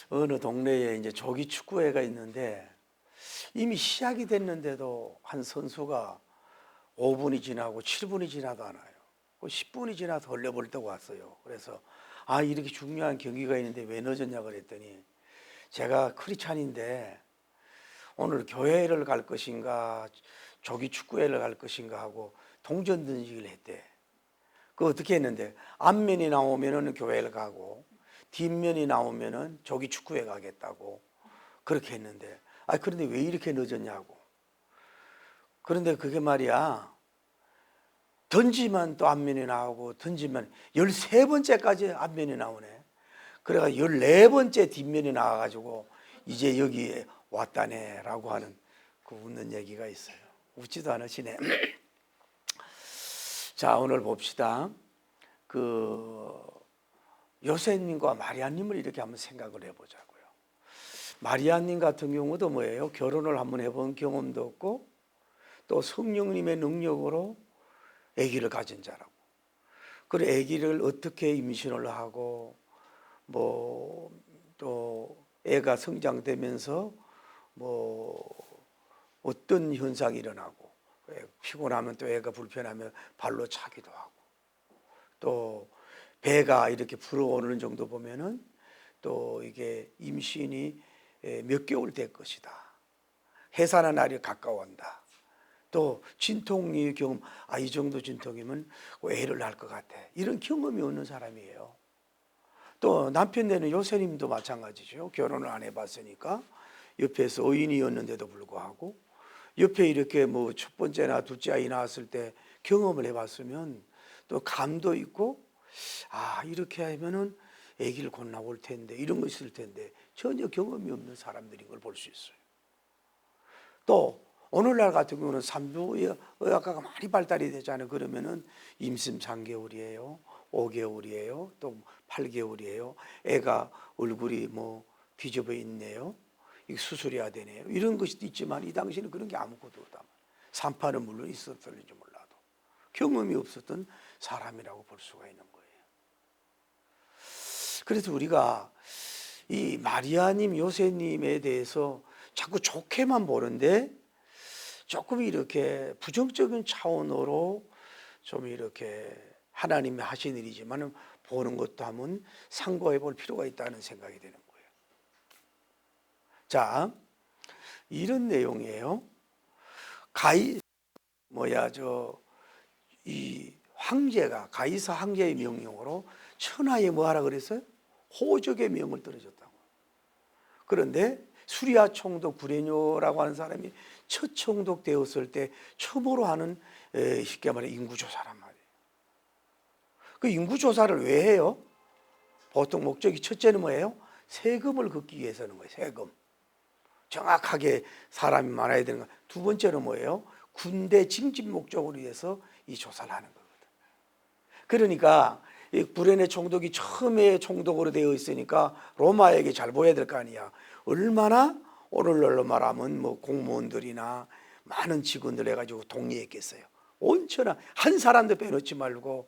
어느 동네에 이제 조기 축구회가 있는데 이미 시작이 됐는데도 한 선수가 5분이 지나고 7분이 지나도 않아요. 10분이 지나서 흘려볼 때가 왔어요. 그래서 이렇게 중요한 경기가 있는데 왜 늦었냐 그랬더니 제가 크리스찬인데 오늘 교회를 갈 것인가 조기 축구회를 갈 것인가 하고 동전 던지기를 했대. 그 어떻게 했는데 앞면이 나오면은 교회를 가고 뒷면이 나오면은 조기 축구회 가겠다고 그렇게 했는데 그런데 왜 이렇게 늦었냐고. 그런데 그게 말이야, 던지면 또 앞면이 나오고 던지면 13번째까지 앞면이 나오네. 그래가 14번째 뒷면이 나와가지고 이제 여기에 왔다네 라고 하는 그 웃는 얘기가 있어요. 웃지도 않으시네. 자, 오늘 봅시다. 그 요셉님과 마리아님을 이렇게 한번 생각을 해보자고요. 마리아님 같은 경우도 뭐예요? 결혼을 한번 해본 경험도 없고 또 성령님의 능력으로 아기를 가진 자라고. 그리고 아기를 어떻게 임신을 하고 또 애가 성장되면서 어떤 현상이 일어나고 피곤하면 또 애가 불편하면 발로 차기도 하고 또 배가 이렇게 불어오르는 정도 보면은 또 이게 임신이 몇 개월 될 것이다. 해산의 날이 가까워온다. 또 진통의 경험, 이 정도 진통이면 애를 낳을 것 같아. 이런 경험이 없는 사람이에요. 또 남편 되는 요셉님도 마찬가지죠. 결혼을 안 해봤으니까 옆에서 의인이었는데도 불구하고 옆에 이렇게 첫 번째나 둘째 아이 낳았을 때 경험을 해봤으면 또 감도 있고 이렇게 하면은 아기를 곧 나올 텐데 이런 거 있을 텐데 전혀 경험이 없는 사람들인 걸 볼 수 있어요. 또 오늘날 같은 경우는 산부의학과가 많이 발달이 되잖아요. 그러면은 임신 3개월이에요, 5개월이에요, 또 8개월이에요. 애가 얼굴이 뒤집어 있네요. 이거 수술해야 되네요. 이런 것이 있지만 이 당시에는 그런 게 아무것도 없다. 산파는 물론 있었을지 몰라도 경험이 없었던 사람이라고 볼 수가 있는 거예요. 그래서 우리가 이 마리아님, 요셉님에 대해서 자꾸 좋게만 보는데 조금 이렇게 부정적인 차원으로 좀 이렇게 하나님이 하신 일이지만 보는 것도 한번 상고해 볼 필요가 있다는 생각이 되는 거예요. 자, 이런 내용이에요. 이 황제가 가이사 황제의 명령으로 천하에 뭐하라 그랬어요? 호적의 명을 떨어졌다고. 그런데 수리아 총독 구레뇨라고 하는 사람이 첫 총독 되었을 때 처음으로 하는 쉽게 말해 인구조사란 말이에요. 그 인구조사를 왜 해요? 보통 목적이 첫째는 뭐예요? 세금을 걷기 위해서는 거예요. 세금. 정확하게 사람이 많아야 되는 거. 두 번째는 뭐예요? 군대 징집 목적으로 위해서 이 조사를 하는 거거든. 그러니까 이 구레네 총독이 처음에 총독으로 되어 있으니까 로마에게 잘 보여야 될 거 아니야. 얼마나 오늘날로 말하면 공무원들이나 많은 직원들 해가지고 동의했겠어요. 온천하 한 사람도 빼놓지 말고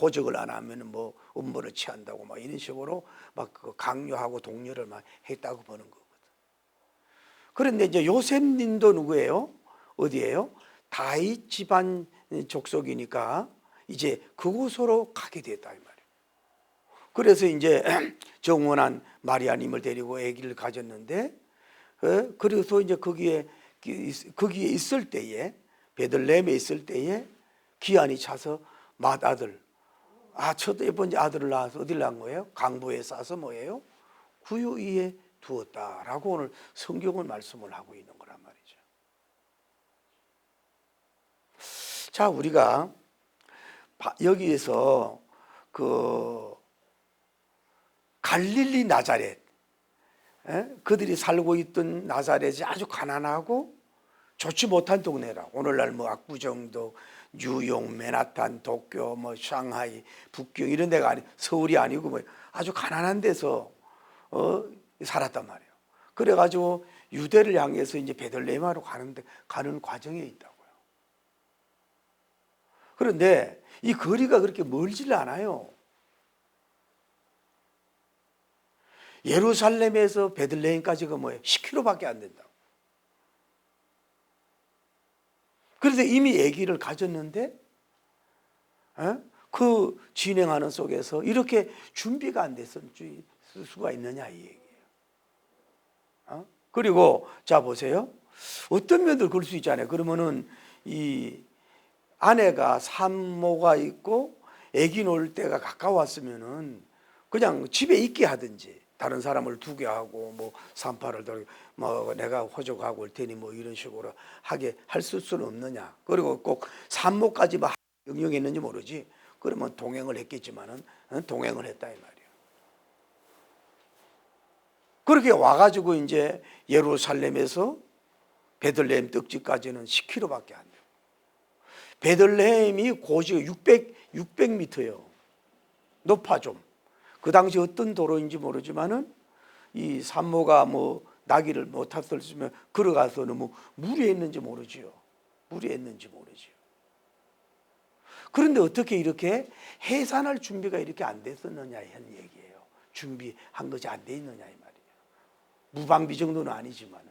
호적을 안 하면 음모를 취한다고 이런 식으로 강요하고 독려를 했다고 보는 거거든. 그런데 이제 요셉님도 누구예요? 어디예요? 다윗 집안 족속이니까 이제 그곳으로 가게 됐다 이 말이에요. 그래서 이제 정원한 마리아님을 데리고 아기를 가졌는데, 그래서 이제 거기에 있을 때에 베들레헴에 있을 때에 기한이 차서 맏아들, 첫 번째 아들을 낳아서 어디를 낳은 거예요? 강보에 싸서 뭐예요? 구유 위에 두었다라고 오늘 성경은 말씀을 하고 있는 거란 말이죠. 자, 우리가 여기에서 그 갈릴리 나자렛, 그들이 살고 있던 나자렛이 아주 가난하고 좋지 못한 동네라. 오늘날 압구정도, 뉴욕, 맨하탄, 도쿄, 상하이, 북경 이런 데가 서울이 아니고 아주 가난한 데서 살았단 말이에요. 그래가지고 유대를 향해서 이제 베들레헴으로 가는 과정에 있다고요. 그런데 이 거리가 그렇게 멀지를 않아요. 예루살렘에서 베들레헴까지가 뭐예요? 10km밖에 안 된다고. 그런데 이미 아기를 가졌는데 그 진행하는 속에서 이렇게 준비가 안 됐을 수가 있느냐 이 얘기예요. 그리고 자 보세요. 어떤 면들 그럴 수 있잖아요. 그러면은 이 아내가 산모가 있고 아기 놓을 때가 가까웠으면은 그냥 집에 있게 하든지 다른 사람을 두게 하고 뭐 산파를 돌고 뭐 내가 호적하고 올 테니 뭐 이런 식으로 하게 할 수는 없느냐. 그리고 꼭 산모까지 막 영역했는지 모르지. 그러면 동행을 했겠지만은 동행을 했다 이 말이에요. 그렇게 와가지고 이제 예루살렘에서 베들레헴 떡집까지는 10km밖에 안 돼요. 베들레헴이 고지가 600m예요. 높아 좀. 그 당시 어떤 도로인지 모르지만은 이 산모가 뭐 나기를 못 탔었으면 걸어가서는 뭐 무리했는지 모르지요. 무리했는지 모르지요. 그런데 어떻게 이렇게 해산할 준비가 이렇게 안 됐었느냐 한 얘기예요. 준비한 것이 안 돼 있느냐 이 말이에요. 무방비 정도는 아니지만은.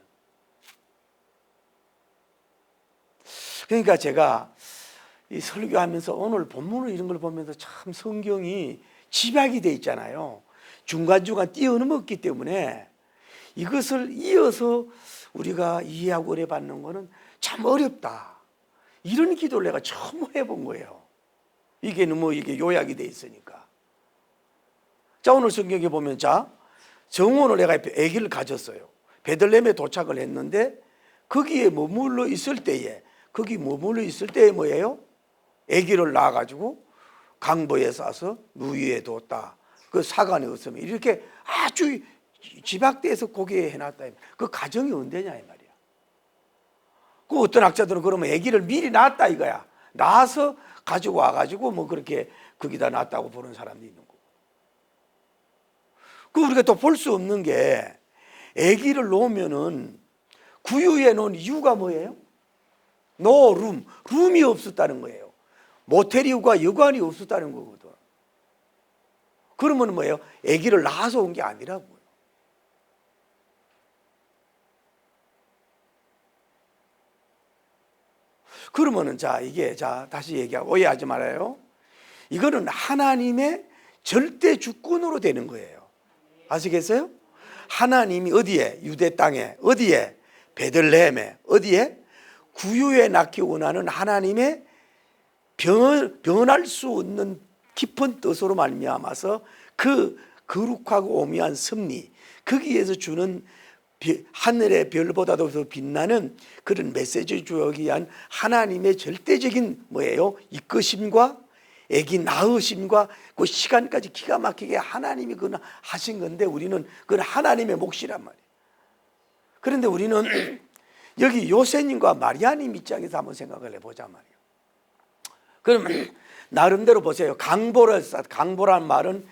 그러니까 제가 이 설교하면서 오늘 본문을 이런 걸 보면서 참 성경이 집약이 돼 있잖아요. 중간중간 뛰어넘었기 때문에 이것을 이어서 우리가 이해하고 은혜 받는 거는 참 어렵다. 이런 기도를 내가 처음 해본 거예요. 이게 너무 이게 요약이 돼 있으니까. 자, 오늘 성경에 보면 자, 정원을 내가 아기를 가졌어요. 베들레헴에 도착을 했는데 거기에 머물러 있을 때에 뭐예요? 아기를 낳아가지고 강보에 싸서 누이에 뒀다. 그 사관이 없으면 이렇게 아주 집약돼서 거기에 해놨다. 그 가정이 언제냐 이 말이야. 그 어떤 학자들은 그러면 아기를 미리 낳았다 이거야. 낳아서 가지고 와가지고 뭐 그렇게 거기다 놨다고 보는 사람도 있는 거고. 그 우리가 또 볼 수 없는 게 아기를 놓으면은 구유에 놓은 이유가 뭐예요? 룸이 없었다는 거예요. 모텔이과 여관이 없었다는 거거든. 그러면 뭐예요? 아기를 낳아서 온 게 아니라고요. 그러면은 자, 이게 자, 다시 얘기하고 오해하지 말아요. 이거는 하나님의 절대 주권으로 되는 거예요. 아시겠어요? 하나님이 어디에? 유대 땅에. 어디에? 베들레헴에. 어디에? 구유에 낳기 원하는 하나님의 변할 수 없는 깊은 뜻으로 말미암아서 그 거룩하고 오묘한 섭리, 거기에서 주는 하늘의 별보다도 더 빛나는 그런 메시지 주기 위한 하나님의 절대적인 뭐예요? 이끄심과 아기 낳으심과 그 시간까지 기가 막히게 하나님이 그건 하신 건데 우리는 그건 하나님의 몫이란 말이에요. 그런데 우리는 여기 요셉님과 마리아님 입장에서 한번 생각을 해보자 말이에요. 그러면 나름대로 보세요. 강보란 말은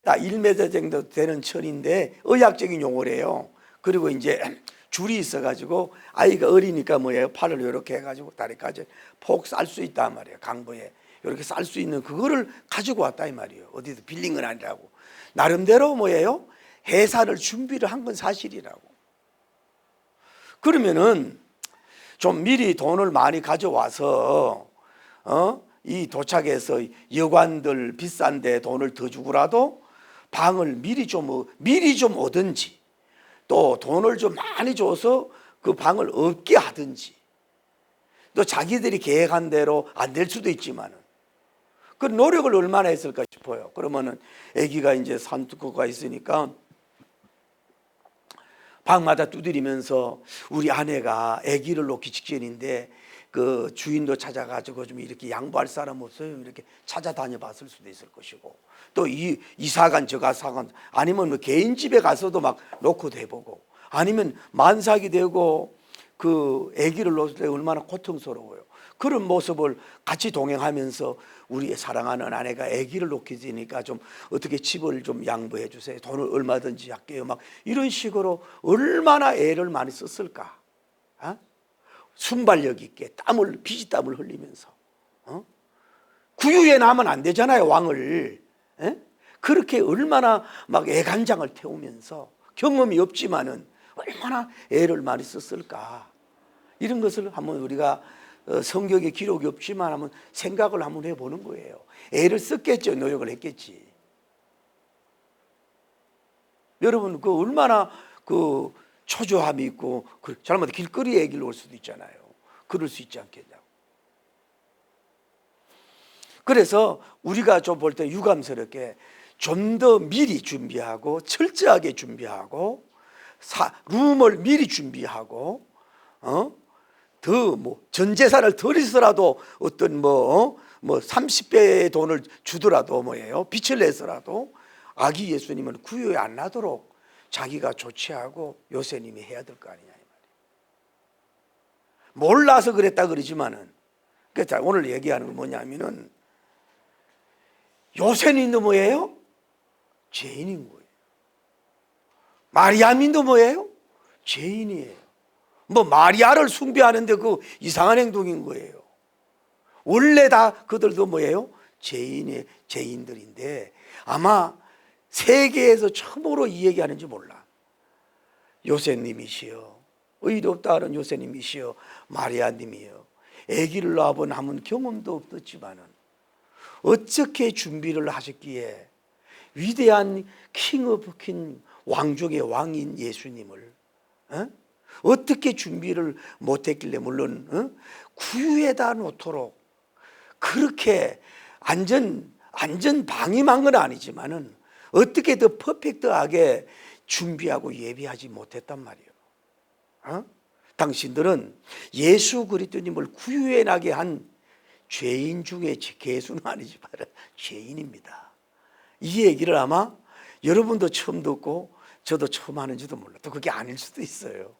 1m 정도 되는 철인데 의학적인 용어래요. 그리고 이제 줄이 있어가지고 아이가 어리니까 뭐예요? 팔을 이렇게 해가지고 다리까지 폭 쌀 수 있단 말이에요. 강보에 이렇게 쌀 수 있는 그거를 가지고 왔다 이 말이에요. 어디서 빌린 건 아니라고. 나름대로 뭐예요? 해산을 준비를 한 건 사실이라고. 그러면은 좀 미리 돈을 많이 가져와서 이 도착해서 여관들 비싼데 돈을 더 주고라도 방을 미리 좀 오든지 또 돈을 좀 많이 줘서 그 방을 없게 하든지 또 자기들이 계획한 대로 안 될 수도 있지만은 그 노력을 얼마나 했을까 싶어요. 그러면은 아기가 이제 산투코가 있으니까 방마다 두드리면서 우리 아내가 아기를 놓기 직전인데 그 주인도 찾아가지고 좀 이렇게 양보할 사람 없어요? 이렇게 찾아다녀 봤을 수도 있을 것이고 또 이사간 저가사간 아니면 뭐 개인 집에 가서도 막 놓고도 해보고 아니면 만삭이 되고 그 아기를 놓을 때 얼마나 고통스러워요. 그런 모습을 같이 동행하면서 우리 사랑하는 아내가 아기를 놓게 되니까 좀 어떻게 집을 좀 양보해 주세요. 돈을 얼마든지 할게요. 막 이런 식으로 얼마나 애를 많이 썼을까. 순발력 있게 피지땀을 흘리면서 구유에 나면 안 되잖아요. 왕을. 그렇게 얼마나 막 애간장을 태우면서 경험이 없지만은 얼마나 애를 많이 썼을까. 이런 것을 한번 우리가 성경에 기록이 없지만 한번 생각을 한번 해보는 거예요. 애를 썼겠죠. 노력을 했겠지. 여러분 그 얼마나 그 초조함이 있고 잘못해 길거리에 애기를 올 수도 있잖아요. 그럴 수 있지 않겠냐고. 그래서 우리가 좀 볼 때 유감스럽게 좀 더 미리 준비하고 철저하게 준비하고 룸을 미리 준비하고 더 뭐 전 재산을 덜해서라도 어떤 뭐 30배의 돈을 주더라도 뭐예요? 빚을 내서라도 아기 예수님은 구유에 안 나도록 자기가 조치하고 요셉님이 해야 될 거 아니냐 이 말이에요. 몰라서 그랬다 그러지만은 그러니까 오늘 얘기하는 건 뭐냐면은 요셉님도 뭐예요? 죄인인 거예요. 마리아님도 뭐예요? 죄인이에요. 뭐 마리아를 숭배하는데 그 이상한 행동인 거예요. 원래 다 그들도 뭐예요? 죄인들인데 아마 세계에서 처음으로 이 얘기하는지 몰라. 요셉님이시여, 의롭다 하는 요셉님이시여, 마리아님이여, 아기를 낳아본 남은 경험도 없었지만은 어떻게 준비를 하셨기에 위대한 킹 오브 킹, 왕중의 왕인 예수님을 어떻게 준비를 못했길래, 물론 구유에다 놓도록 그렇게 안전 방임한 건 아니지만은 어떻게 더 퍼펙트하게 준비하고 예비하지 못했단 말이에요. 당신들은 예수 그리스도님을 구유에 나게 한 죄인 중에 개수는 아니지만 죄인입니다. 이 얘기를 아마 여러분도 처음 듣고 저도 처음 하는지도 몰라. 또 그게 아닐 수도 있어요.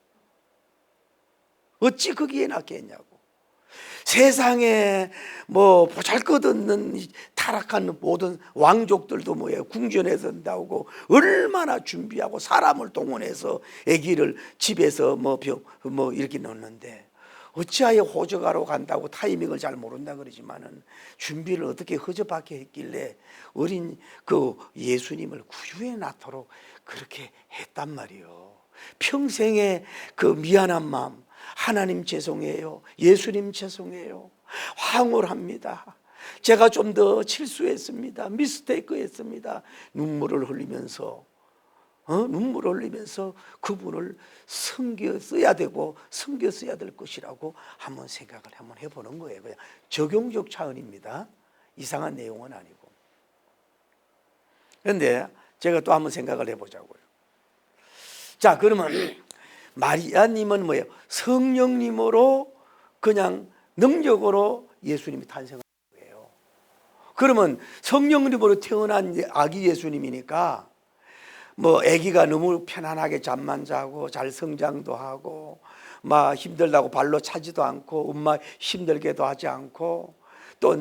어찌 거기에 낫겠냐고. 세상에 뭐 보잘것없는 타락한 모든 왕족들도 뭐예요? 궁전에서 나오고 얼마나 준비하고 사람을 동원해서 아기를 집에서 뭐 이렇게 넣는데 어찌하여 호적하러 간다고 타이밍을 잘 모른다 그러지만은 준비를 어떻게 허접하게 했길래 어린 그 예수님을 구유에 낳도록 그렇게 했단 말이요. 평생의 그 미안한 마음, 하나님 죄송해요, 예수님 죄송해요, 황홀합니다, 제가 좀 더 실수했습니다, 미스테이크 했습니다, 눈물을 흘리면서 그분을 섬겨 써야 되고 섬겨 써야 될 것이라고 한번 생각을 한번 해보는 거예요. 그냥 적용적 차원입니다. 이상한 내용은 아니고. 그런데 제가 또 한번 생각을 해보자고요. 자, 그러면 마리아님은 뭐예요? 성령님으로 그냥 능력으로 예수님이 탄생한 거예요. 그러면 성령님으로 태어난 아기 예수님이니까 뭐 아기가 너무 편안하게 잠만 자고 잘 성장도 하고 막 힘들다고 발로 차지도 않고 엄마 힘들게도 하지 않고 또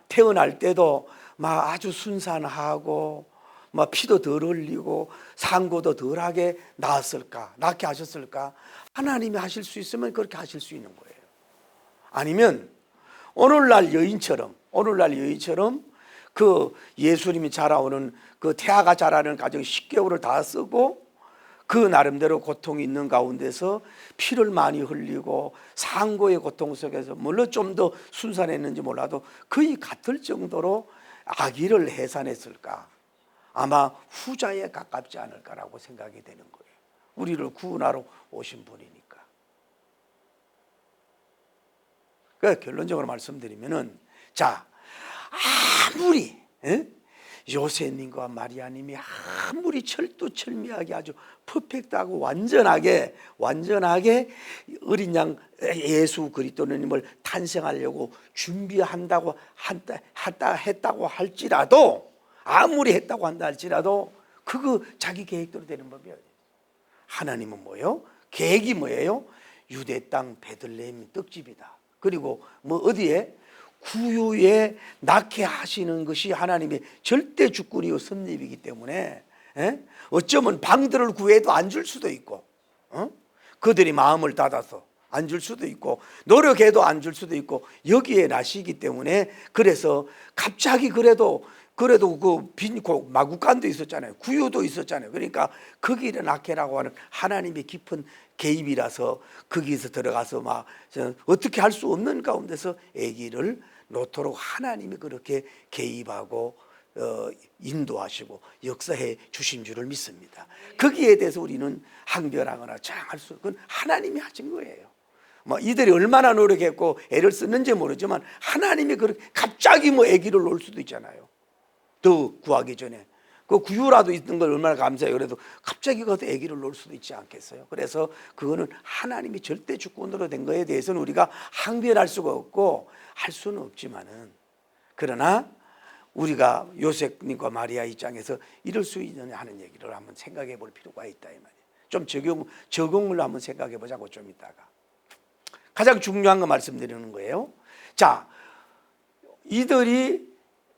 태어날 때도 막 아주 순산하고 막 피도 덜 흘리고 상고도 덜하게 낳게 하셨을까? 하나님이 하실 수 있으면 그렇게 하실 수 있는 거예요. 아니면 오늘날 여인처럼 그 예수님이 자라오는 그 태아가 자라는 가정 10개월을 다 쓰고 그 나름대로 고통이 있는 가운데서 피를 많이 흘리고 상고의 고통 속에서 물론 좀 더 순산했는지 몰라도 거의 같을 정도로 아기를 해산했을까? 아마 후자에 가깝지 않을까라고 생각이 되는 거예요. 우리를 구원하러 오신 분이니까. 그러니까 결론적으로 말씀드리면은, 자, 아무리 요셉님과 마리아님이 아무리 철두철미하게 아주 퍼펙트하고 완전하게 어린 양 예수 그리스도님을 탄생하려고 준비한다고 했다고 할지라도, 아무리 했다고 한다 할지라도 그거 자기 계획대로 되는 법이 아니에요. 하나님은 뭐예요? 계획이 뭐예요? 유대 땅 베들레헴 떡집이다. 그리고 뭐 어디에? 구유에 낳게 하시는 것이 하나님의 절대 주권이요 섭립이기 때문에 어쩌면 방들을 구해도 안 줄 수도 있고 그들이 마음을 닫아서 안 줄 수도 있고 노력해도 안 줄 수도 있고 여기에 나시기 때문에 그래서 갑자기 그래도 그래도 그 빈고 마구간도 있었잖아요. 구유도 있었잖아요. 그러니까 거기를 낳게라고 하는 하나님의 깊은 개입이라서 거기서 들어가서 막 어떻게 할 수 없는 가운데서 아기를 놓도록 하나님이 그렇게 개입하고 인도하시고 역사해 주신 줄을 믿습니다. 거기에 대해서 우리는 항변하거나 저항할 수, 그건 하나님이 하신 거예요. 뭐 이들이 얼마나 노력했고 애를 썼는지 모르지만 하나님이 그렇게 갑자기 뭐 아기를 놓을 수도 있잖아요. 더 구하기 전에 그 구유라도 있는 걸 얼마나 감사해요. 그래도 갑자기 그 아기를 놓을 수도 있지 않겠어요. 그래서 그거는 하나님이 절대 주권으로 된 거에 대해서는 우리가 항변할 수가 없고 할 수는 없지만은, 그러나 우리가 요셉님과 마리아 입장에서 이럴 수 있느냐 하는 얘기를 한번 생각해 볼 필요가 있다 이 말이에요. 좀 적용을 한번 생각해 보자고 좀 이따가. 가장 중요한 거 말씀드리는 거예요. 자, 이들이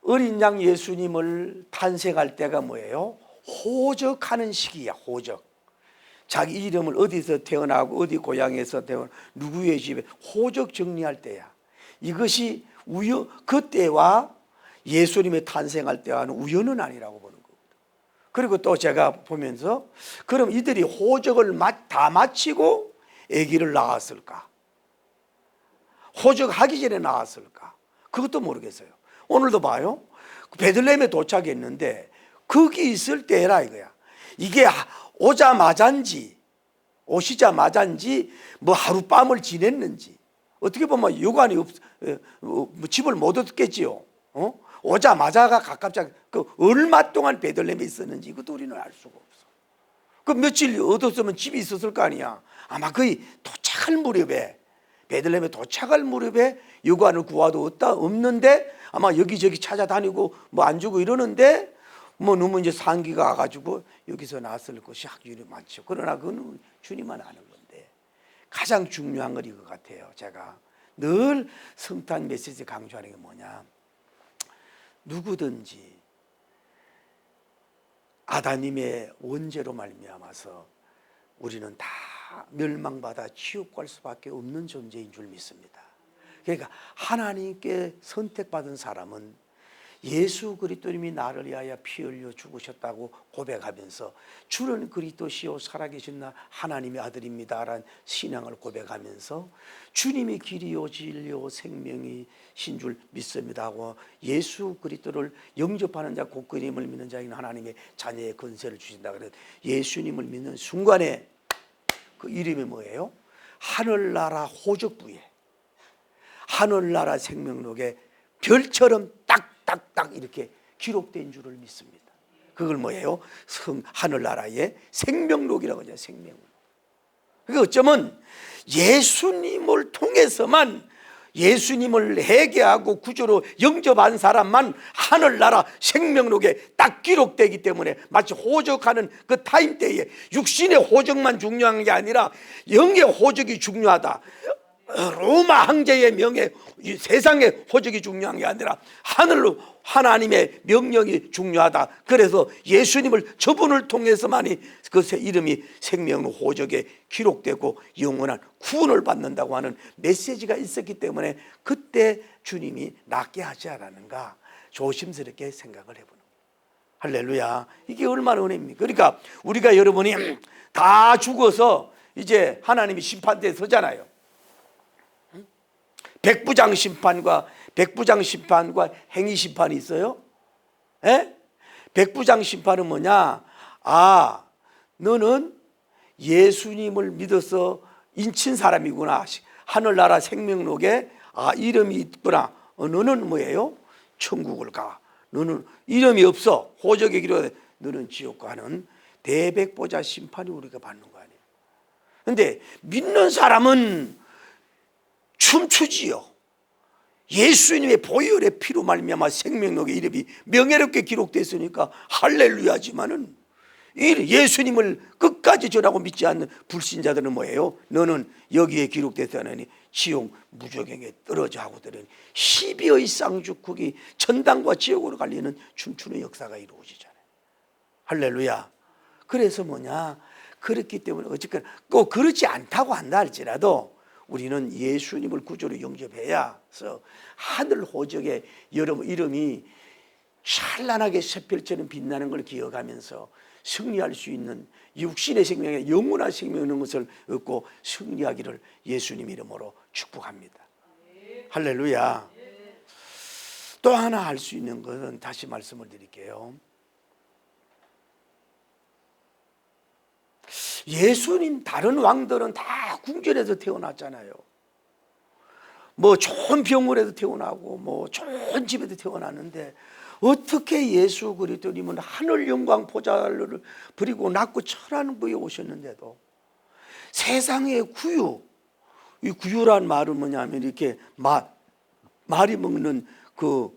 어린 양 예수님을 탄생할 때가 뭐예요? 호적하는 시기야. 호적. 자기 이름을 어디서 태어나고 어디 고향에서 태어나 누구의 집에 호적 정리할 때야. 이것이 그때와 예수님의 탄생할 때와는 우연은 아니라고 보는 거거든. 그리고 또 제가 보면서 그럼 이들이 호적을 다 마치고 아기를 낳았을까? 호적하기 전에 낳았을까? 그것도 모르겠어요. 오늘도 봐요. 베들레헴에 도착했는데 거기 있을 때라 이거야. 이게 오시자마자인지 뭐 하룻밤을 지냈는지, 어떻게 보면 여관이 집을 못 얻겠지요. 오자마자가 가깝지 그 얼마 동안 베들레헴에 있었는지 이것도 우리는 알 수가 없어. 그 며칠 얻었으면 집이 있었을 거 아니야. 아마 거의 도착할 무렵에, 베들레헴에 도착할 무렵에 여관을 구하도 없는데 아마 여기저기 찾아다니고 뭐 안 주고 이러는데 뭐 너무 이제 상기가 와가지고 여기서 나왔을 것이 확률이 많죠. 그러나 그건 주님만 아는 건데, 가장 중요한 건 이거 같아요. 제가 늘 성탄 메시지 강조하는 게 뭐냐, 누구든지 아담님의 원죄로 말미암아서 우리는 다 멸망받아 지옥 갈 수밖에 없는 존재인 줄 믿습니다. 그러니까 하나님께 선택받은 사람은 예수 그리스도님이 나를 위하여 피 흘려 죽으셨다고 고백하면서 주는 그리스도시요 살아계신 하나님의 아들입니다라는 신앙을 고백하면서 주님이 길이요 진리요 생명이신 줄 믿습니다 하고 예수 그리스도를 영접하는 자 곧 그님을 믿는 자에게는 하나님의 자녀의 권세를 주신다. 그래서 예수님을 믿는 순간에 그 이름이 뭐예요? 하늘나라 호적부에, 하늘나라 생명록에 별처럼 딱딱딱 이렇게 기록된 줄을 믿습니다. 그걸 뭐예요? 하늘나라의 생명록이라고 하죠. 생명록. 그러니까 어쩌면 예수님을 통해서만, 예수님을 회개하고 구주로 영접한 사람만 하늘나라 생명록에 딱 기록되기 때문에 마치 호적하는 그 타임대에 육신의 호적만 중요한 게 아니라 영의 호적이 중요하다. 로마 황제의 명예, 세상의 호적이 중요한 게 아니라 하늘로 하나님의 명령이 중요하다. 그래서 예수님을 저분을 통해서만이 그 이름이 생명록 호적에 기록되고 영원한 구원을 받는다고 하는 메시지가 있었기 때문에 그때 주님이 낫게 하지 않았는가 조심스럽게 생각을 해보는 거예요. 할렐루야. 이게 얼마나 은혜입니까? 그러니까 우리가 여러분이 다 죽어서 이제 하나님이 심판대에 서잖아요. 백부장 심판과 행위 심판이 있어요. 에? 백부장 심판은 뭐냐? 아, 너는 예수님을 믿어서 인친 사람이구나. 하늘나라 생명록에 이름이 있구나. 너는 뭐예요? 천국을 가. 너는 이름이 없어. 호적에 기록돼. 너는 지옥 가는 대백보자 심판이 우리가 받는 거 아니에요. 그런데 믿는 사람은 춤추지요. 예수님의 보혈의 피로 말미암아 생명록의 이름이 명예롭게 기록됐으니까 할렐루야지만은 예수님을 끝까지 전하고 믿지 않는 불신자들은 뭐예요? 너는 여기에 기록됐다느니 지옥 무저갱에 떨어져 하고들은 12의 쌍죽국이 천당과 지옥으로 갈리는 춤추는 역사가 이루어지잖아요. 할렐루야. 그래서 뭐냐? 그렇기 때문에 어쨌거나 꼭 그렇지 않다고 한다 할지라도 우리는 예수님을 구주로 영접해야 해서 하늘 호적에 여러분 이름이 찬란하게 샛별처럼 빛나는 걸 기억하면서 승리할 수 있는 육신의 생명에 영원한 생명 있는 것을 얻고 승리하기를 예수님 이름으로 축복합니다. 할렐루야. 또 하나 할 수 있는 것은 다시 말씀을 드릴게요. 예수님 다른 왕들은 다 궁전에서 태어났잖아요. 뭐 좋은 병원에서 태어나고 뭐 좋은 집에서 태어났는데 어떻게 예수 그리스도님은 하늘 영광 보좌를 버리고 낮고 천한 부에 오셨는데도 세상의 구유, 이 구유란 말은 뭐냐면 이렇게 말이 먹는 그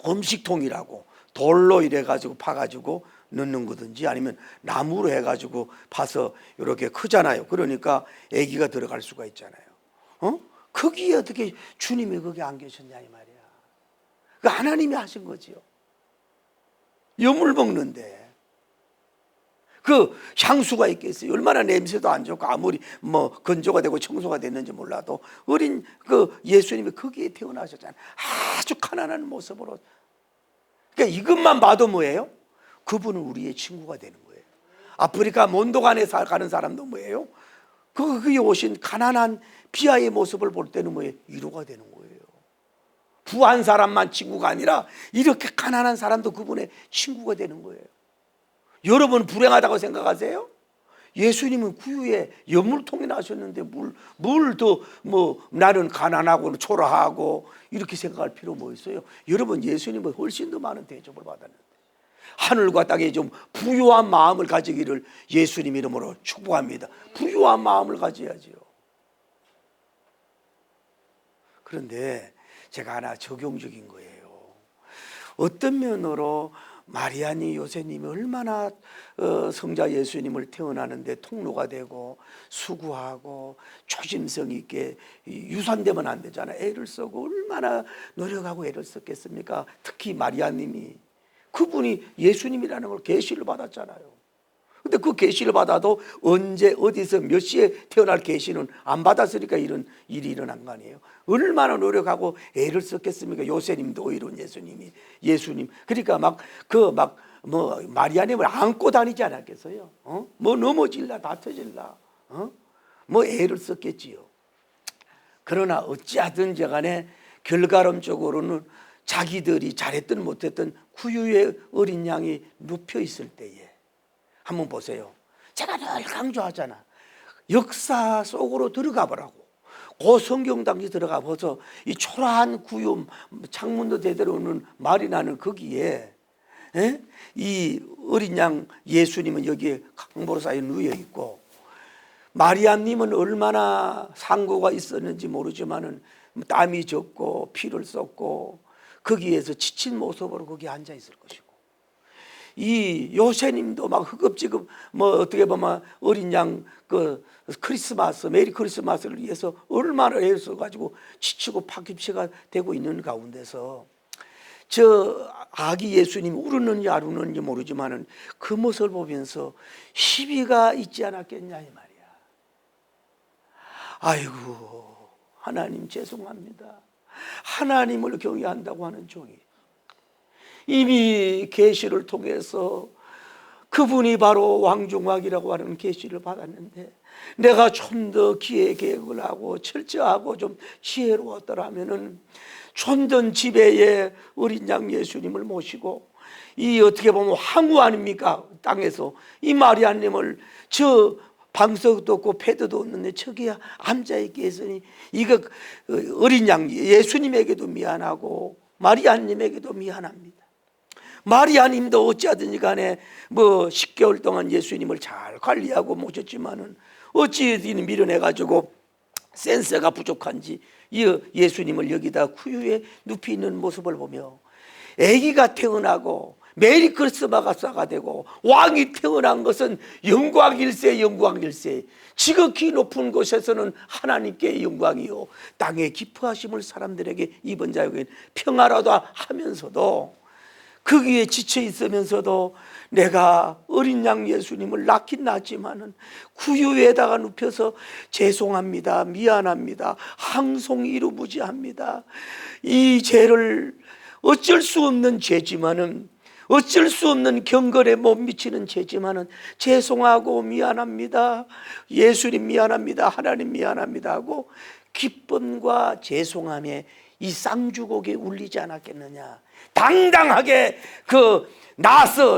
음식통이라고 돌로 이래 가지고 파가지고 넣는 거든지 아니면 나무로 해가지고 파서 이렇게 크잖아요. 그러니까 아기가 들어갈 수가 있잖아요. 거기에 어떻게 주님이 거기 안 계셨냐 이 말이야. 그 하나님이 하신 거지요. 염을 먹는데 그 향수가 있겠어요. 얼마나 냄새도 안 좋고 아무리 뭐 건조가 되고 청소가 됐는지 몰라도 어린 그 예수님이 거기에 태어나셨잖아요. 아주 가난한 모습으로. 그러니까 이것만 봐도 뭐예요? 그분은 우리의 친구가 되는 거예요. 아프리카 몬도간에 가는 사람도 뭐예요? 거기에 오신 가난한 비아의 모습을 볼 때는 뭐예요? 위로가 되는 거예요. 부한 사람만 친구가 아니라 이렇게 가난한 사람도 그분의 친구가 되는 거예요. 여러분 불행하다고 생각하세요? 예수님은 구유에 연물통에 나셨는데 뭘 더 뭐 나는 가난하고 초라하고 이렇게 생각할 필요 뭐 있어요? 여러분 예수님은 훨씬 더 많은 대접을 받았는데 하늘과 땅에 좀 부유한 마음을 가지기를 예수님 이름으로 축복합니다. 부유한 마음을 가져야지요. 그런데 제가 하나 적용적인 거예요. 어떤 면으로 마리아니 요셉님이 얼마나 성자 예수님을 태어나는데 통로가 되고 수고하고 조심성 있게 유산되면 안 되잖아요. 애를 쓰고 얼마나 노력하고 애를 썼겠습니까? 특히 마리아님이 그분이 예수님이라는 걸 계시를 받았잖아요. 근데 그 계시를 받아도 언제 어디서 몇 시에 태어날 계시는 안 받았으니까 이런 일이 일어난 거 아니에요. 얼마나 노력하고 애를 썼겠습니까? 요셉님도 이런 예수님 그러니까 뭐 마리아님을 안고 다니지 않았겠어요? 뭐 넘어질라 다쳐질라 뭐 애를 썼겠지요. 그러나 어찌하든지 간에 결과론적으로는 자기들이 잘했든 못했든 구유의 어린 양이 눕혀 있을 때에 한번 보세요. 제가 늘 강조하잖아. 역사 속으로 들어가 보라고. 그 성경 당시 들어가 보서 이 초라한 구유 창문도 제대로 오는 말이 나는 거기에 이 어린 양 예수님은 여기에 강보로 사이에 누워 있고 마리아님은 얼마나 상고가 있었는지 모르지만은 땀이 젖고 피를 쏟고 거기에서 지친 모습으로 거기 앉아 있을 것이고 이 요셉님도 막 허겁지겁 뭐 어떻게 보면 어린 양 그 크리스마스 메리 크리스마스를 위해서 얼마나 애써 가지고 지치고 파김치가 되고 있는 가운데서 저 아기 예수님 울었는지 안 울었는지 모르지만은 그 모습을 보면서 시비가 있지 않았겠냐 이 말이야. 아이고 하나님 죄송합니다. 하나님을 경외한다고 하는 종이 이미 계시를 통해서 그분이 바로 왕중왕이라고 하는 계시를 받았는데 내가 좀 더 기회 계획을 하고 철저하고 좀 지혜로웠더라면은 촌전 지배의 어린 양 예수님을 모시고 이 어떻게 보면 황후 아닙니까? 땅에서 이 마리아님을 저 방석도 없고 패드도 없는데 저기에 앉아있게 했으니 이거 어린 양 예수님에게도 미안하고 마리아님에게도 미안합니다. 마리아님도 어찌하든지 간에 뭐 10개월 동안 예수님을 잘 관리하고 모셨지만은 어찌든 밀어내가지고 센스가 부족한지 예수님을 여기다 구유에 눕혀 있는 모습을 보며 아기가 태어나고 메리 크리스마스가 되고 왕이 태어난 것은 영광일세 영광일세 지극히 높은 곳에서는 하나님께 영광이요 땅에 기뻐하심을 사람들에게 입은 자에게 평화로다 하면서도 거기에 지쳐 있으면서도 내가 어린 양 예수님을 낳긴 낳지만은 구유에다가 눕혀서 죄송합니다 미안합니다 항송 이루무지합니다 이 죄를 어쩔 수 없는 죄지만은, 어쩔 수 없는 경건에 못 미치는 죄지만은 죄송하고 미안합니다, 예수님 미안합니다, 하나님 미안합니다 하고 기쁨과 죄송함에 이 쌍주곡이 울리지 않았겠느냐. 당당하게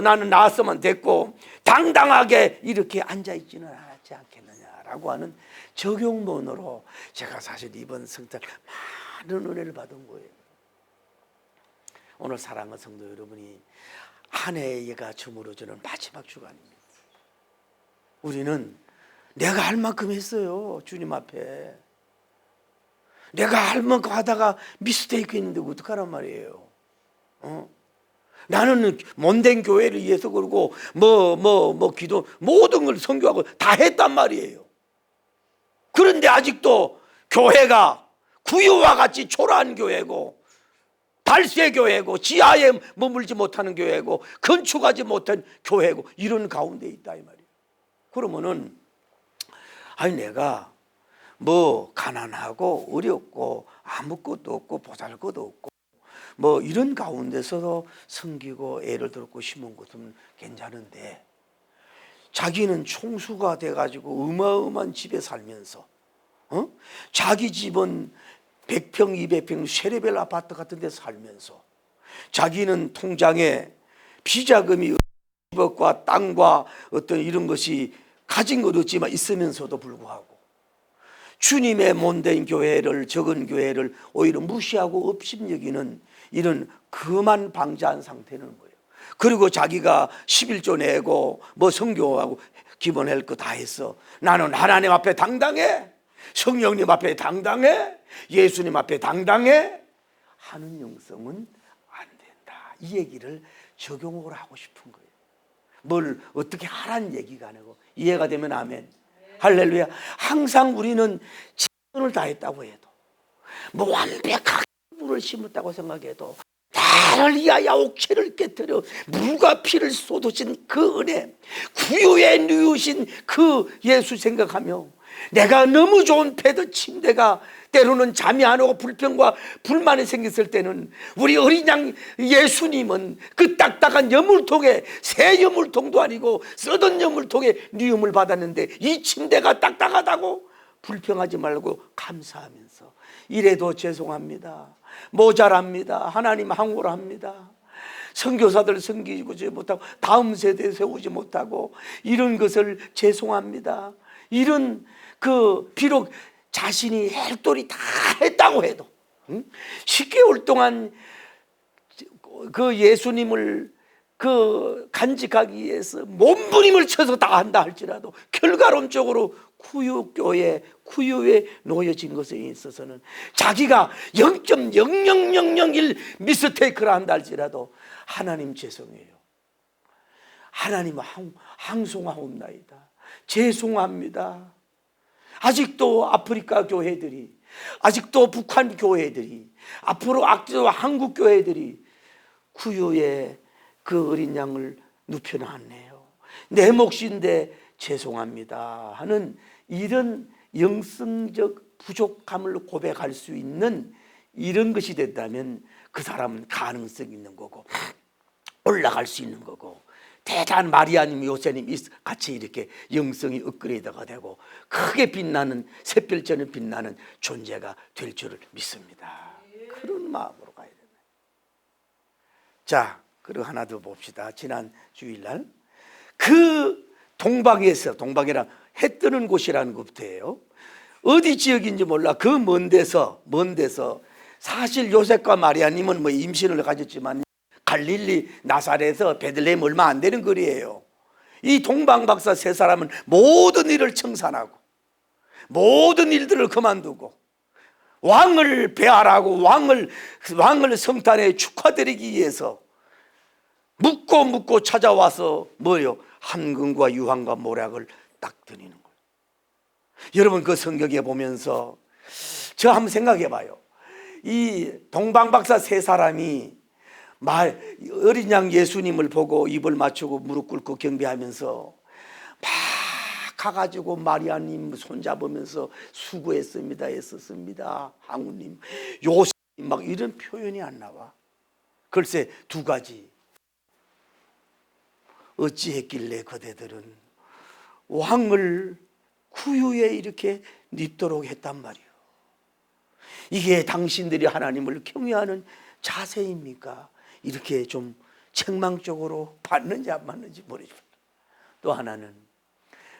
나는 나서만 됐고 당당하게 이렇게 앉아있지는 않았지 않겠느냐라고 하는 적용론으로 제가 사실 이번 성탄 많은 은혜를 받은 거예요. 오늘 사랑하는 성도 여러분이 한 해가 저물어주는 마지막 주간입니다. 우리는 내가 할 만큼 했어요. 주님 앞에 내가 할 만큼 하다가 미스테이크 했는데 어떡하란 말이에요. 나는 못된 교회를 위해서 그러고 기도 모든 걸 선교하고 다 했단 말이에요. 그런데 아직도 교회가 구유와 같이 초라한 교회고 발세 교회고 지하에 머물지 못하는 교회고 건축하지 못한 교회고 이런 가운데 있다 이 말이에요. 그러면은 내가 가난하고 어렵고 아무것도 없고 보잘것도 없고 이런 가운데서도 섬기고 애를 들고 심은 것은 괜찮은데 자기는 총수가 돼가지고 어마어마한 집에 살면서 자기 집은 100평 200평 쉐레벨 아파트 같은 데 살면서 자기는 통장에 비자금이 10억과 땅과 어떤 이런 것이 가진 것 없지만 있으면서도 불구하고 주님의 못된 교회를, 적은 교회를 오히려 무시하고 업신여기는 이런 그만 방자한 상태는 거예요. 그리고 자기가 11조 내고 선교하고 기본할 거 다 했어. 나는 하나님 앞에 당당해, 성령님 앞에 당당해, 예수님 앞에 당당해 하는 영성은 안 된다. 이 얘기를 적용을 하고 싶은 거예요. 뭘 어떻게 하라는 얘기가 아니고. 이해가 되면 아멘. 할렐루야. 항상 우리는 최선을 다했다고 해도 완벽하게 물을 심었다고 생각해도 나를 위하여 옥체를 깨뜨려 물과 피를 쏟으신 그 은혜, 구유에 누우신 그 예수 생각하며 내가 너무 좋은 베드 침대가 때로는 잠이 안 오고 불평과 불만이 생겼을 때는 우리 어린 양 예수님은 그 딱딱한 여물통에, 새 여물통도 아니고 쓰던 여물통에 누움을 받았는데 이 침대가 딱딱하다고 불평하지 말고 감사하면서 이래도 죄송합니다, 모자랍니다, 하나님 항우랍니다, 선교사들 섬기지 못하고 다음 세대에 세우지 못하고 이런 것을 죄송합니다, 이런 비록 자신이 헬돌이 다 했다고 해도 10개월 동안 그 예수님을 간직하기 위해서 몸부림을 쳐서 다 한다 할지라도 결과론적으로 구유에 놓여진 것에 있어서는 자기가 0.0001 미스테이크를 한다 할지라도 하나님 죄송해요, 하나님 항송하옵나이다, 죄송합니다. 아직도 아프리카 교회들이, 아직도 북한 교회들이, 앞으로 한국 교회들이 구유에 그 어린 양을 눕혀놨네요. 내 몫인데 죄송합니다 하는 이런 영성적 부족함을 고백할 수 있는 이런 것이 됐다면 그 사람은 가능성이 있는 거고 올라갈 수 있는 거고 대단한 마리아님, 요셉님 같이 이렇게 영성이 업그레이드가 되고 크게 빛나는 샛별처럼 빛나는 존재가 될 줄을 믿습니다. 그런 마음으로 가야 됩니다. 자, 그리고 하나 더 봅시다. 지난 주일날 동방이랑 해 뜨는 곳이라는 것부터예요. 어디 지역인지 몰라. 그 먼 데서 사실 요셉과 마리아님은 임신을 가졌지만 갈릴리 나사렛에서 베들레헴 얼마 안 되는 거리예요. 이 동방박사 세 사람은 모든 일을 청산하고 모든 일들을 그만두고 왕을 배하라고 왕을 성탄에 축하드리기 위해서 묻고 찾아와서 한금과 유황과 모략을 딱 드리는 거예요. 여러분 그 성경에 보면서 저 한번 생각해 봐요. 이 동방박사 세 사람이 어린 양 예수님을 보고 입을 맞추고 무릎 꿇고 경배하면서 막 가가지고 마리아님 손잡으면서 수고했습니다, 애썼습니다, 항우님, 요셉님 막 이런 표현이 안 나와. 글쎄 두 가지. 어찌했길래 그대들은 왕을 구유에 이렇게 눕도록 했단 말이요. 이게 당신들이 하나님을 경외하는 자세입니까? 이렇게 좀 책망적으로 받는지 안 받는지 모르지만, 또 하나는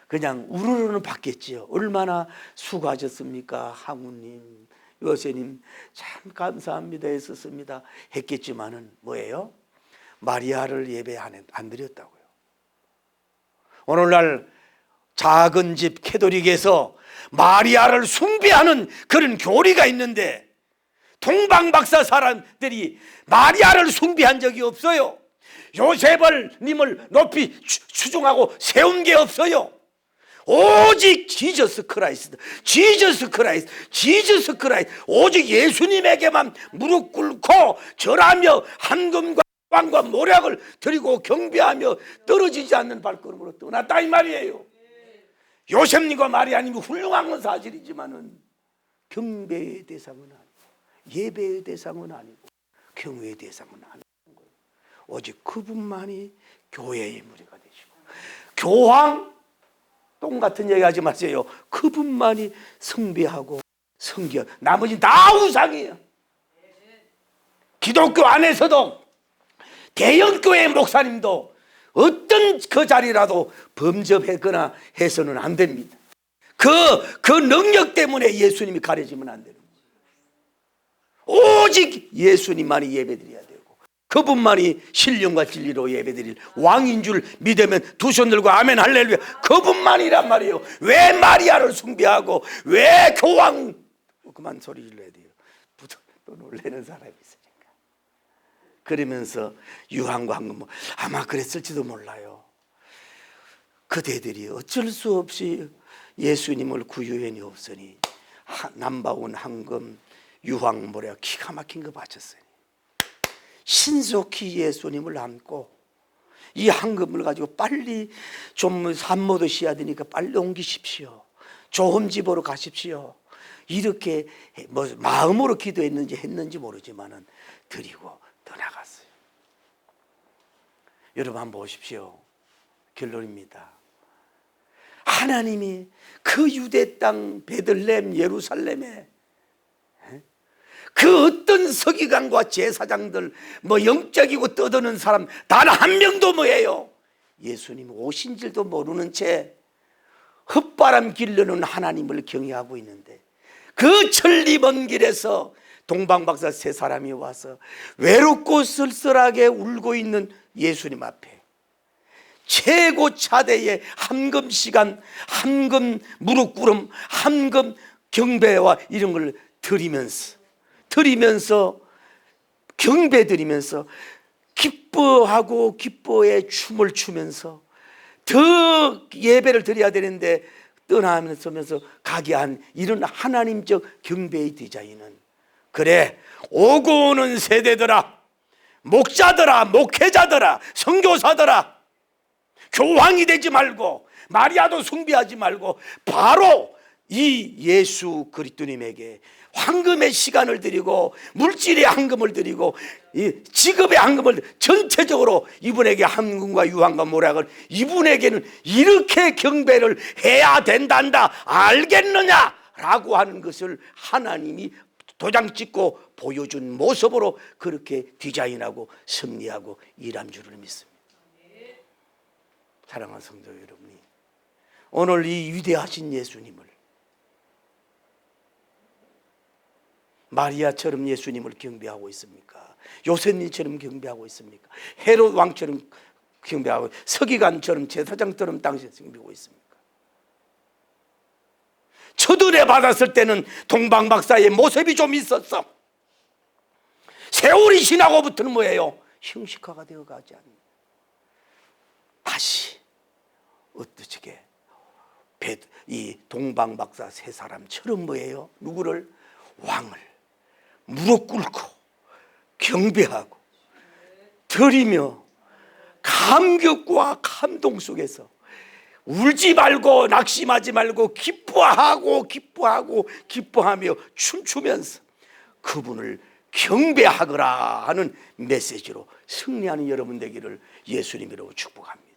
그냥 우르르는 받겠지요. 얼마나 수고하셨습니까? 항우님, 요새님 참 감사합니다 했었습니다 했겠지만은 뭐예요? 마리아를 예배 안 드렸다고요. 오늘날 작은 집 캐톨릭에서 마리아를 숭배하는 그런 교리가 있는데, 동방박사 사람들이 마리아를 숭배한 적이 없어요. 요셉을 님을 높이 추종하고 세운 게 없어요. 오직 지저스 크라이스트, 오직 예수님에게만 무릎 꿇고 절하며 한금과 왕과 모략을 드리고 경배하며 떨어지지 않는 발걸음으로 떠났다 이 말이에요. 요셉님과 마리아님이 훌륭한 건 사실이지만은 경배의 대상은 아니고, 예배의 대상은 아니고, 경외의 대상은 아닌 거예요. 오직 그분만이 교회의 무리가 되시고, 교황 똥 같은 얘기 하지 마세요. 그분만이 숭배하고 섬겨, 나머지는 다 우상이에요. 기독교 안에서도 대형교회 목사님도 어떤 그 자리라도 범접했거나 해서는 안 됩니다. 그 능력 때문에 예수님이 가려지면 안 되는 거예요. 오직 예수님만이 예배드려야 되고, 그분만이 신령과 진리로 예배드릴 왕인 줄 믿으면 두 손 들고 아멘 할렐루야, 그분만이란 말이에요. 왜 마리아를 숭배하고 왜 교황, 그만 소리 질러야 돼요. 또 놀래는 사람이 있으니까. 그러면서 유황과 황금, 아마 그랬을지도 몰라요. 그대들이 어쩔 수 없이 예수님을 구유엔이 없으니 남바온 황금, 유황, 모래 기가 막힌 거 바쳤으니 신속히 예수님을 안고 이 황금을 가지고 빨리 좀 산모도 쉬어야 되니까 빨리 옮기십시오. 좋은 집으로 가십시오. 이렇게 뭐 마음으로 했는지 모르지만은 드리고 떠나갔어요. 여러분 한번 보십시오. 결론입니다. 하나님이 그 유대 땅 베들레헴 예루살렘에 그 어떤 서기관과 제사장들, 뭐 영적이고 떠드는 사람 단 한 명도 뭐예요? 예수님 오신 줄도 모르는 채 헛바람 길르는 하나님을 경외하고 있는데, 그 천리 먼 길에서 동방박사 세 사람이 와서 외롭고 쓸쓸하게 울고 있는 예수님 앞에 최고 차대의 한금 시간, 한금 무릎 꿇음, 한금 경배와 이런 걸 드리면서 경배 드리면서 기뻐하고 기뻐의 춤을 추면서 더 예배를 드려야 되는데 떠나면서 가게 한 이런 하나님적 경배의 디자인은, 그래 오고 오는 세대들아, 목자들아, 목회자들아, 선교사들아, 교황이 되지 말고 마리아도 숭배하지 말고 바로 이 예수 그리스도님에게 황금의 시간을 드리고 물질의 황금을 드리고 이 직업의 황금을 전체적으로 이분에게 황금과 유황과 모략을, 이분에게는 이렇게 경배를 해야 된단다 알겠느냐라고 하는 것을 하나님이 도장 찍고 보여준 모습으로 그렇게 디자인하고 승리하고 일한 줄을 믿습니다. 사랑하는 성도 여러분이 오늘 이 위대하신 예수님을 마리아처럼 예수님을 경배하고 있습니까? 요셉님처럼 경배하고 있습니까? 헤롯 왕처럼 경배하고, 서기관처럼 제사장처럼 당신을 경배하고 있습니까? 첫 은혜 받았을 때는 동방박사의 모습이 좀 있었어. 세월이 지나고부터는 뭐예요? 형식화가 되어가지 않는, 다시 어떻게 이 동방박사 세 사람처럼 뭐예요? 누구를? 왕을 무릎 꿇고 경배하고 드리며 감격과 감동 속에서 울지 말고 낙심하지 말고 기뻐하며 춤추면서 그분을 경배하거라 하는 메시지로 승리하는 여러분 되기를 예수님으로 축복합니다.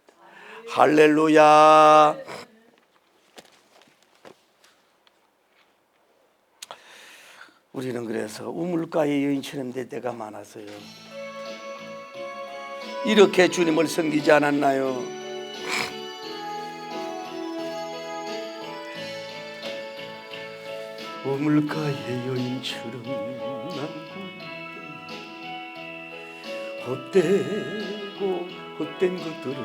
할렐루야. 우리는 그래서 우물가의 여인처럼 될 때가 많아서요. 이렇게 주님을 섬기지 않았나요? 우물가의 여인처럼 나고 헛되고 헛된 것들을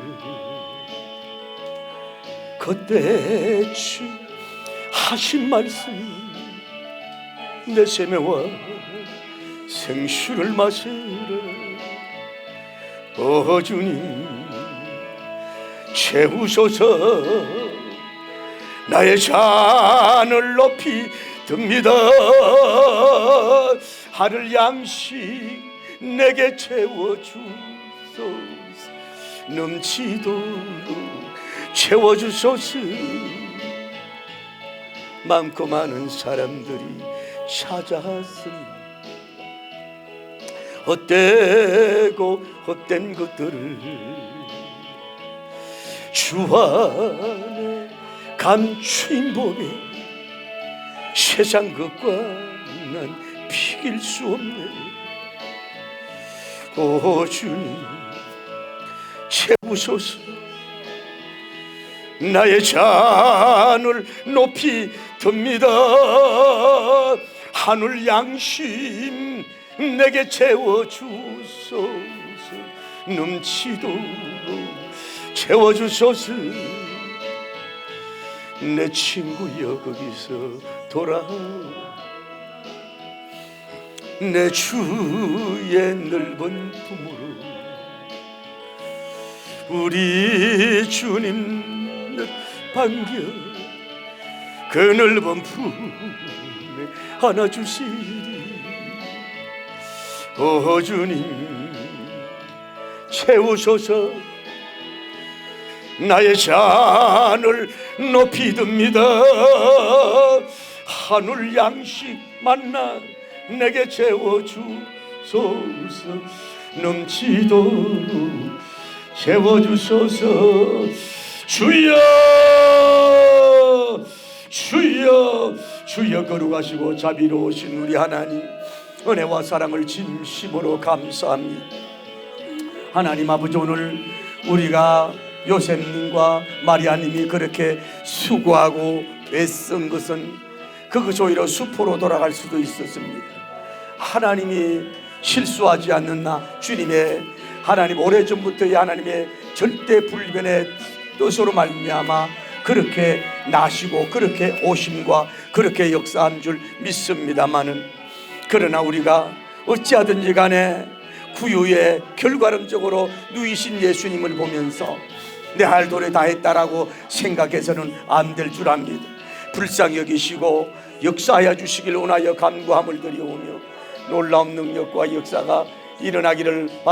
겉대치 하신 말씀 내 세매와 생수를 마시라. 오 주님 채우소서. 나의 잔을 높이 듭니다. 하늘 양식 내게 채워주소서. 넘치도록 채워주소서. 많고 많은 사람들이 찾아왔습니다. 헛되고 헛된 것들을 주 안에 감추인 법에 세상 것과 난 비길 수 없네. 오 주님 채우소서. 나의 잔을 높이 듭니다. 하늘 양심 내게 채워주소서. 넘치도록 채워주소서. 내 친구여 거기서 돌아와. 내 주의 넓은 품으로 우리 주님 반겨 그 넓은 품에 안아주시리. 오 주님 채우소서. 나의 잔을 높이 듭니다. 하늘 양식 만나 내게 채워주소서. 넘치도록 채워주소서. 주여 주여 주여 거룩하시고 자비로우신 우리 하나님, 은혜와 사랑을 진심으로 감사합니다. 하나님 아버지, 오늘 우리가 요셉님과 마리아님이 그렇게 수고하고 애쓴 것은 그것이 오히려 수포로 돌아갈 수도 있었습니다. 하나님이 실수하지 않는 나 주님의 하나님 오래전부터의 하나님의 절대 불변의 뜻으로 말미암아 그렇게 나시고 그렇게 오심과 그렇게 역사한 줄 믿습니다마는, 그러나 우리가 어찌하든지 간에 구유의 결과론적으로 누이신 예수님을 보면서 내 할 도리 다 했다라고 생각해서는 안 될 줄 압니다. 불쌍히 여기시고 역사하여 주시길 원하여 간구함을 드리오며 놀라운 능력과 역사가 일어나기를 바랍니다.